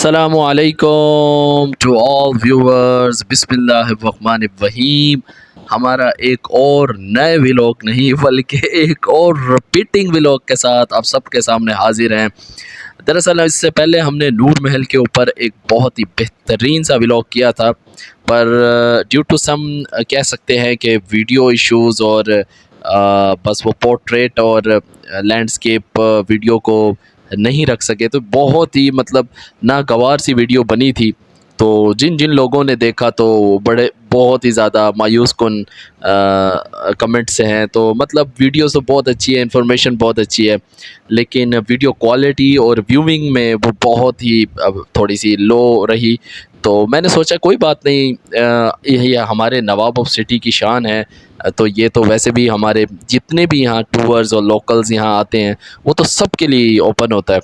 अस्सलामुअलैकुम to all viewers. बिस्मिल्लाहिर्रहमानिर्रहीम। हमारा एक और नए व्लॉग नहीं बल्कि एक और रिपीटिंग व्लॉग के साथ आप सबके सामने हाजिर हैं। दरअसल इससे पहले हमने नूर महल के ऊपर एक बहुत ही बेहतरीन सा व्लॉग किया था, पर ड्यू टू सम कह सकते हैं कि वीडियो इश्यूज़ और बस वो पोर्ट्रेट और लैंडस्केप वीडियो को नहीं रख सके, तो बहुत ही मतलब नागवार सी वीडियो बनी थी। तो जिन जिन लोगों ने देखा तो बड़े बहुत ही ज़्यादा मायूस कुन कमेंट से हैं। तो मतलब वीडियो तो बहुत अच्छी है, इन्फॉर्मेशन बहुत अच्छी है, लेकिन वीडियो क्वालिटी और व्यूइंग में वो बहुत ही थोड़ी सी लो रही। तो मैंने सोचा कोई बात नहीं, यही हमारे नवाब ऑफ सिटी की शान है। तो ये तो वैसे भी हमारे जितने भी यहाँ टूर्स और लोकल्स यहाँ आते हैं वो तो सबके लिए ओपन होता है,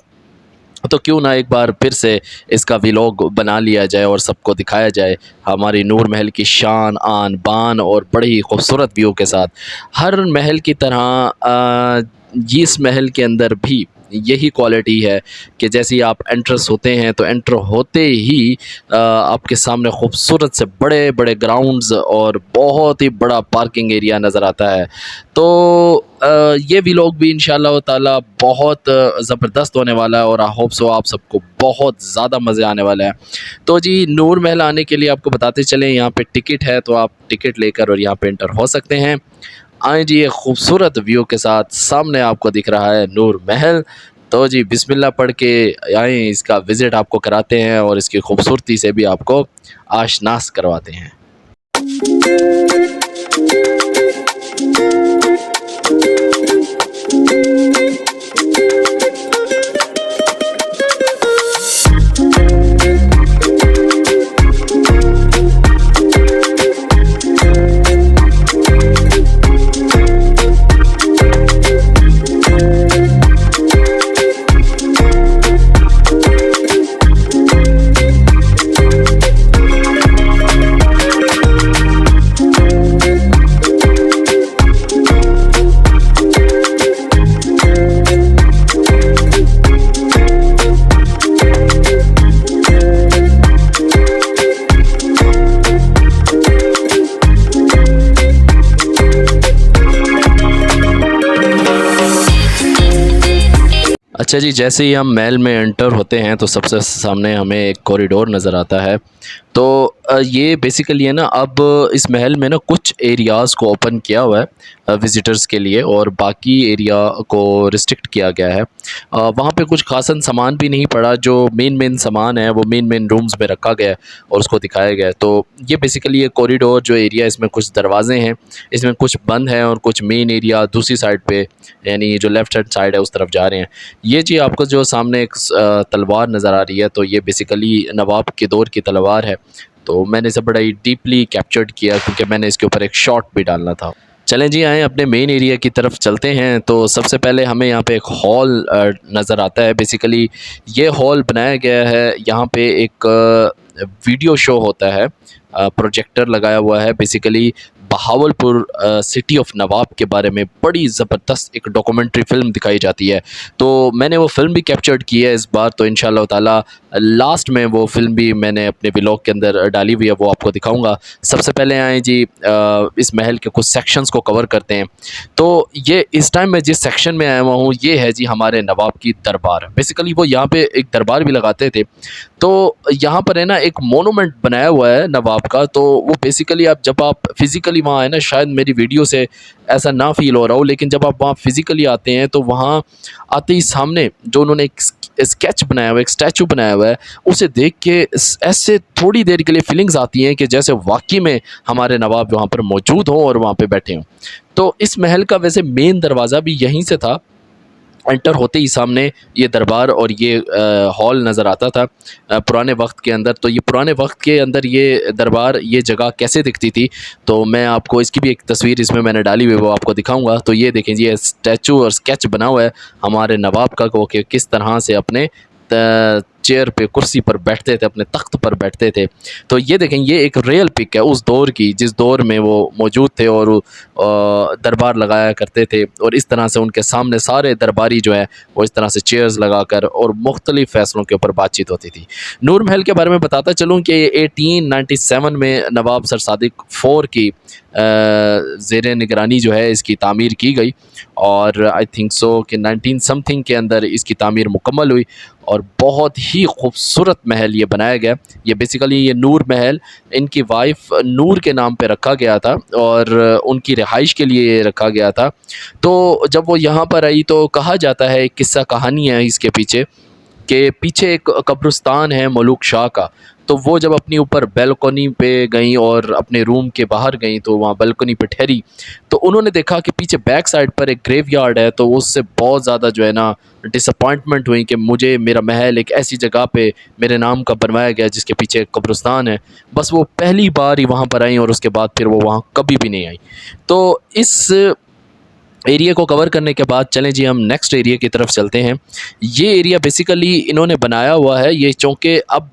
तो क्यों ना एक बार फिर से इसका व्लॉग बना लिया जाए और सबको दिखाया जाए हमारी नूर महल की शान आन बान और बड़े ही खूबसूरत व्यू के साथ। हर महल की तरह इस महल के अंदर भी यही क्वालिटी है कि जैसे ही आप एंट्रेंस होते हैं तो एंटर होते ही आपके सामने खूबसूरत से बड़े बड़े ग्राउंड्स और बहुत ही बड़ा पार्किंग एरिया नज़र आता है। तो ये व्लॉग भी इंशाल्लाह ताला बहुत ज़बरदस्त होने वाला है और आई होप सो आप सबको बहुत ज़्यादा मज़े आने वाला है। तो जी नूर महल आने के लिए आपको बताते चलें, यहाँ पे टिकट है, तो आप टिकट लेकर और यहाँ पे एंटर हो सकते हैं। आए जी, एक खूबसूरत व्यू के साथ सामने आपको दिख रहा है नूर महल। तो जी बिस्मिल्लाह पढ़ के आए, इसका विज़िट आपको कराते हैं और इसकी खूबसूरती से भी आपको आशनास करवाते हैं। अच्छा जी, जैसे ही हम महल में एंटर होते हैं तो सबसे सामने हमें एक कॉरिडोर नज़र आता है। तो ये बेसिकली है ना, अब इस महल में ना कुछ एरियाज़ को ओपन किया हुआ है विज़िटर्स के लिए और बाकी एरिया को रिस्ट्रिक्ट किया गया है। वहाँ पे कुछ खासन सामान भी नहीं पड़ा, जो मेन सामान है वो मेन रूम्स में रखा गया है और उसको दिखाया गया है। तो ये बेसिकली ये कॉरिडोर जो एरिया, इसमें कुछ दरवाजे हैं, इसमें कुछ बंद हैं और कुछ मेन एरिया दूसरी साइड पे, यानी जो लेफ़्ट हैंड साइड है उस तरफ जा रहे हैं। ये जी आपको जो सामने एक तलवार नज़र आ रही है, तो ये बेसिकली नवाब के दौर की तलवार है। तो मैंने इसे बड़ा ही डीपली कैप्चर्ड किया क्योंकि मैंने इसके ऊपर एक शॉट भी डालना था। चलें जी, आएँ अपने मेन एरिया की तरफ चलते हैं। तो सबसे पहले हमें यहाँ पे एक हॉल नज़र आता है। बेसिकली ये हॉल बनाया गया है, यहाँ पे एक वीडियो शो होता है, प्रोजेक्टर लगाया हुआ है। बेसिकली बहावलपुर सिटी ऑफ नवाब के बारे में बड़ी ज़बरदस्त एक डॉक्यूमेंट्री फ़िल्म दिखाई जाती है। तो मैंने वो फ़िल्म भी कैप्चर्ड की है इस बार, तो इंशाल्लाह ताला लास्ट में वो फ़िल्म भी मैंने अपने व्लॉग के अंदर डाली हुई है, वो आपको दिखाऊंगा। सबसे पहले आए जी, इस महल के कुछ सेक्शंस को कवर करते हैं। तो ये इस टाइम मैं जिस सेक्शन में आया हुआ हूँ ये है जी हमारे नवाब की दरबार। बेसिकली वो यहाँ पे एक दरबार भी लगाते थे। तो यहाँ पर है ना एक मोनूमेंट बनाया हुआ है नवाब का। तो वो बेसिकली आप जब आप फिज़िकली वहाँ आए ना, शायद मेरी वीडियो से ऐसा ना फील हो रहा हो, लेकिन जब आप वहाँ फिज़िकली आते हैं तो वहाँ आते ही सामने जो उन्होंने एक स्केच बनाया हुआ है, एक स्टैचू बनाया हुआ है, उसे देख के ऐसे थोड़ी देर के लिए फीलिंग्स आती हैं कि जैसे वाकई में हमारे नवाब वहाँ पर मौजूद हों और वहाँ पे बैठे हों। तो इस महल का वैसे मेन दरवाज़ा भी यहीं से था। एंटर होते ही सामने ये दरबार और ये हॉल नज़र आता था पुराने वक्त के अंदर। तो ये पुराने वक्त के अंदर ये दरबार, ये जगह कैसे दिखती थी, तो मैं आपको इसकी भी एक तस्वीर इसमें मैंने डाली हुई है, वो आपको दिखाऊंगा। तो ये देखें जी, ये स्टैचू और स्केच बना हुआ है हमारे नवाब का, वो कि किस तरह से अपने चेयर पे, कुर्सी पर बैठते थे, अपने तख्त पर बैठते थे। तो ये देखें, ये एक रियल पिक है उस दौर की जिस दौर में वो मौजूद थे और दरबार लगाया करते थे, और इस तरह से उनके सामने सारे दरबारी जो है वो इस तरह से चेयर्स लगाकर और मुख्तलिफ फ़ैसलों के ऊपर बातचीत होती थी। नूर महल के बारे में बताता चलूँ कि 1897 में नवाब सर सादिक फ़ोर की ज़ेर निगरानी जो है इसकी तामीर की गई, और आई थिंक सो कि 19 समथिंग के अंदर इसकी तामीर मुकम्मल हुई, और बहुत ही खूबसूरत महल ये बनाया गया। ये बेसिकली ये नूर महल इनकी वाइफ नूर के नाम पे रखा गया था और उनकी रिहाइश के लिए ये रखा गया था। तो जब वो यहाँ पर आई तो कहा जाता है, एक किस्सा कहानी है इसके पीछे, कि पीछे एक कब्रिस्तान है मलूक शाह का। तो वो जब अपनी ऊपर बालकनी पे गई और अपने रूम के बाहर गई, तो वहाँ बालकनी पे ठहरी, तो उन्होंने देखा कि पीछे बैक साइड पर एक ग्रेवयार्ड है। तो उससे बहुत ज़्यादा जो है ना डिसअपॉइंटमेंट हुई कि मुझे मेरा महल एक ऐसी जगह पे मेरे नाम का बनवाया गया जिसके पीछे एक कब्रिस्तान है। बस वो पहली बार ही वहाँ पर आई और उसके बाद फिर वो वहाँ कभी भी नहीं आई। तो इस एरिया को कवर करने के बाद चलें जी हम नेक्स्ट एरिया की तरफ चलते हैं। ये एरिया बेसिकली इन्होंने बनाया हुआ है ये, चूँकि अब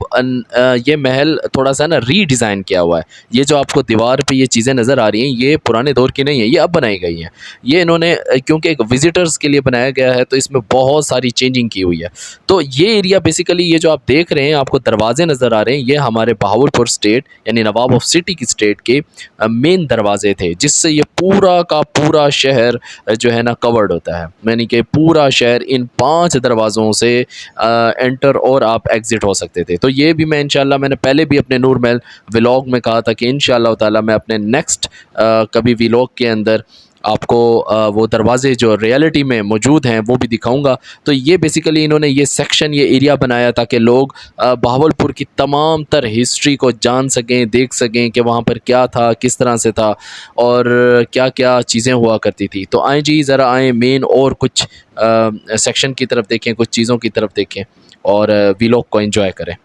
ये महल थोड़ा सा ना रीडिज़ाइन किया हुआ है। ये जो आपको दीवार पे ये चीज़ें नज़र आ रही हैं, ये पुराने दौर की नहीं है, ये अब बनाई गई हैं। ये इन्होंने क्योंकि एक विज़िटर्स के लिए बनाया गया है, तो इसमें बहुत सारी चेंजिंग की हुई है। तो ये एरिया बेसिकली ये जो आप देख रहे हैं, आपको दरवाजे नज़र आ रहे हैं, ये हमारे बहावलपुर स्टेट यानी नवाब ऑफ सिटी की स्टेट के मेन दरवाजे थे, जिससे ये पूरा का पूरा शहर जो है ना कवर्ड होता है। यानी कि पूरा शहर इन 5 दरवाज़ों से एंटर और आप एग्ज़िट हो सकते थे। तो ये भी मैं इंशाल्लाह, मैंने पहले भी अपने नूर महल व्लॉग में कहा था कि इंशाल्लाह ताला मैं अपने नेक्स्ट कभी व्लॉग के अंदर आपको वो दरवाज़े जो रियलिटी में मौजूद हैं वो भी दिखाऊंगा। तो ये बेसिकली इन्होंने ये सेक्शन, ये एरिया बनाया ताकि लोग बहावलपुर की तमाम तर हिस्ट्री को जान सकें, देख सकें कि वहाँ पर क्या था, किस तरह से था और क्या क्या चीज़ें हुआ करती थी। तो आएँ जी, ज़रा आएँ मेन और कुछ सेक्शन की तरफ देखें, कुछ चीज़ों की तरफ देखें और व्लॉग को एंजॉय करें।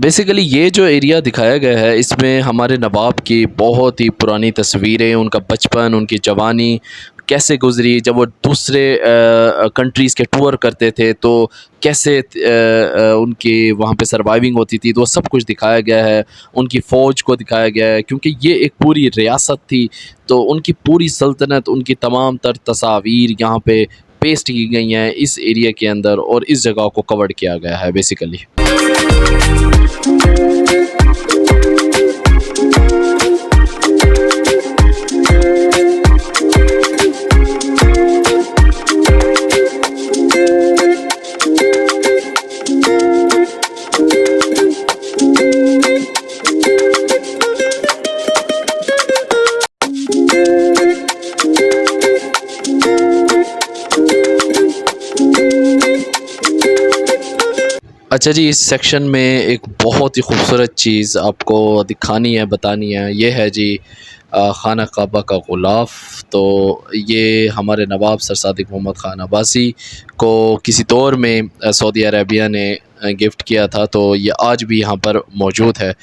बेसिकली ये जो एरिया दिखाया गया है, इसमें हमारे नवाब की बहुत ही पुरानी तस्वीरें, उनका बचपन, उनकी जवानी कैसे गुज़री, जब वो दूसरे कंट्रीज़ के टूर करते थे तो कैसे उनकी वहाँ पे सर्वाइविंग होती थी, तो वो सब कुछ दिखाया गया है। उनकी फ़ौज को दिखाया गया है, क्योंकि ये एक पूरी रियासत थी, तो उनकी पूरी सल्तनत, उनकी तमाम तर तस्वीर यहाँ पे पेस्ट की गई हैं इस एरिया के अंदर, और इस जगह को कवर किया गया है बेसिकली। अच्छा जी, इस सेक्शन में एक बहुत ही खूबसूरत चीज़ आपको दिखानी है, बतानी है, ये है जी खाना काबा का ग़िलाफ़। तो ये हमारे नवाब सर सादिक मोहम्मद ख़ान अब्बासी को किसी दौर में सऊदी अरेबिया ने गिफ्ट किया था, तो ये आज भी यहाँ पर मौजूद है।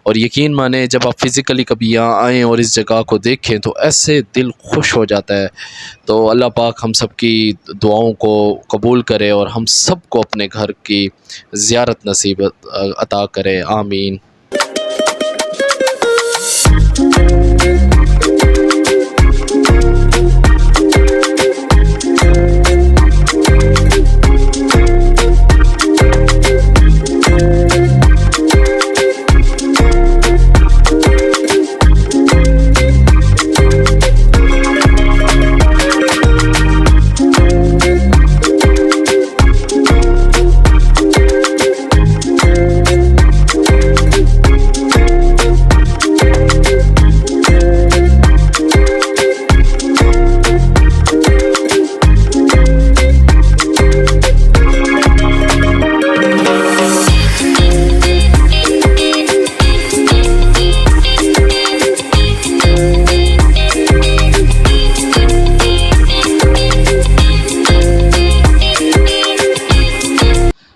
और यकीन माने जब आप फ़िज़िकली कभी यहाँ आएँ और इस जगह को देखें तो ऐसे दिल खुश हो जाता है। तो अल्लाह पाक हम सब की दुआओं को कबूल करे और हम सब को अपने घर की ज़ियारत नसीब अता करे, आमीन।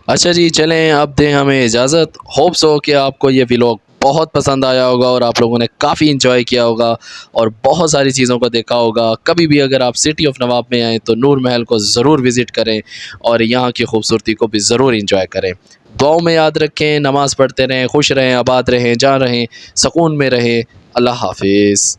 अच्छा जी, चलें अब दें हमें इजाज़त। होप्स हो कि आपको ये व्लॉग बहुत पसंद आया होगा और आप लोगों ने काफ़ी इंजॉय किया होगा और बहुत सारी चीज़ों को देखा होगा। कभी भी अगर आप सिटी ऑफ नवाब में आएँ तो नूर महल को ज़रूर विज़िट करें और यहाँ की खूबसूरती को भी ज़रूर इंजॉय करें। दुआओं में याद रखें, नमाज़ पढ़ते रहें, खुश रहें, आबाद रहें, जहाँ रहें सुकून में रहें। अल्लाह हाफ़िज़।